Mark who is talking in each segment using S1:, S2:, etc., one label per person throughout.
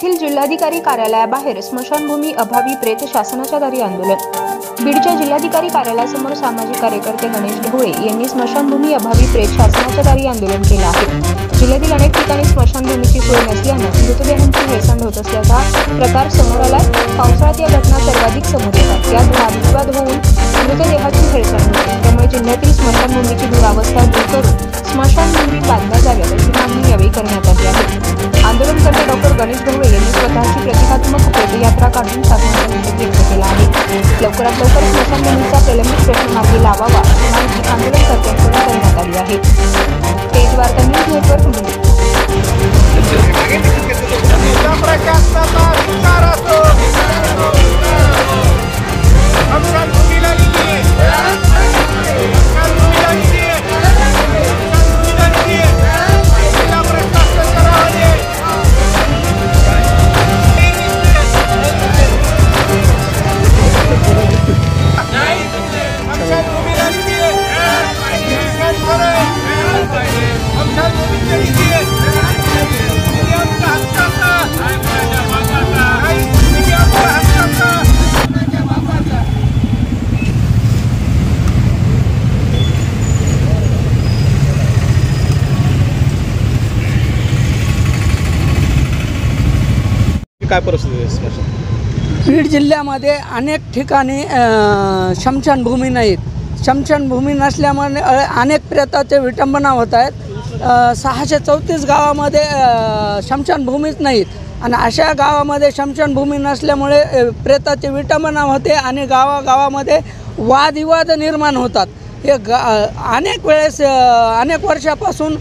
S1: येथील जिल्हाधिकारी कार्यालयाबाहेर स्मशानभूमी अभावी प्रेत शासनाच्या दारी आंदोलन। बीडच्या जिल्हाधिकारी कार्यालयासमोर सामाजिक कार्यकर्ते गणेश ढवळे यांनी स्मशानभूमी अभावी प्रेत शासनाच्या दारी आंदोलन केले आहे। जिल्ह्यातील अनेक ठिकाणी स्मशानभूमीची सोय नसल्याने मृतदेहांची हेळसांड होत असल्याचा प्रकार समोर आलाय। पावसाळ्यात या घटना सर्वाधिक समोर येतात। यात वादविवाद होऊन मृतदेहाची हेळसांड होते। त्यामुळे जिल्ह्यातील स्मशानभूमीची दुरावस्था दूर करून स्मशानभूमी बांधल्या जाव्यात अशी मागणी यावेळी करण्यात आली आहे। आंदोलनकर्ते डॉक्टर गणेश ढवळे यांनी स्वतःची प्रतिकात्मक पदयात्रा काढून शासनाचा निषेध व्यक्त केला आहे। लवकरात लवकर स्मशानभूमीचा प्रलंबित प्रश्न मार्गी लावावा अशी मागणी आंदोलनकर्त्यांकडून करण्यात आली आहे। तेज वार्ता न्यूज नेटवर्क बीड।
S2: काय परिस्थिती आहे स्मशान?
S3: बीड जिल्ह्यामध्ये अनेक ठिकाणी स्मशानभूमी नाहीत। स्मशानभूमी नसल्यामुळे अनेक प्रेताचे विटंबना होत आहेत। 634 गावामध्ये स्मशानभूमीच नाहीत आणि अशा गावामध्ये स्मशानभूमी नसल्यामुळे प्रेताची विटंबना होते आणि गावागावामध्ये वादविवाद निर्माण होतात। हे अनेक वेळेस अनेक वर्षापासून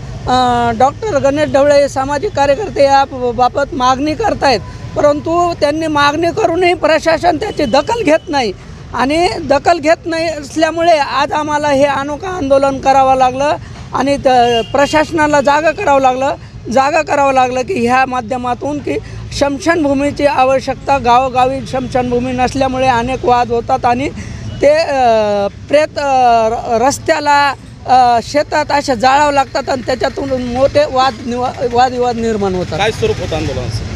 S3: डॉक्टर गणेश ढवळे सामाजिक कार्यकर्ते या बाबत मागणी करतायत, परंतु त्यांनी मागणी करूनही प्रशासन त्याची दखल घेत नाही आणि दखल घेत नाही असल्यामुळे आज आम्हाला हे अनोखं आंदोलन करावं लागलं आणि प्रशासनाला जागा करावं लागलं की ह्या माध्यमातून की स्मशानभूमीची आवश्यकता गावोगावी स्मशानभूमी नसल्यामुळे अनेक वाद होतात आणि ते प्रेत रस्त्याला शेतात असे जाळावं लागतात आणि त्याच्यातून मोठे वादविवाद निर्माण होतात।
S2: काय स्वरूप होतं आंदोलनाचं?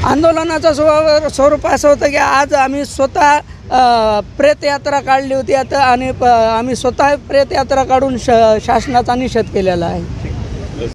S3: आंदोलनाचं स्वरूप असं होतं की आज आम्ही स्वतः प्रेतयात्रा काढली होती आणि आम्ही स्वतः प्रेतयात्रा काढून शासनाचा निषेध केलेला आहे।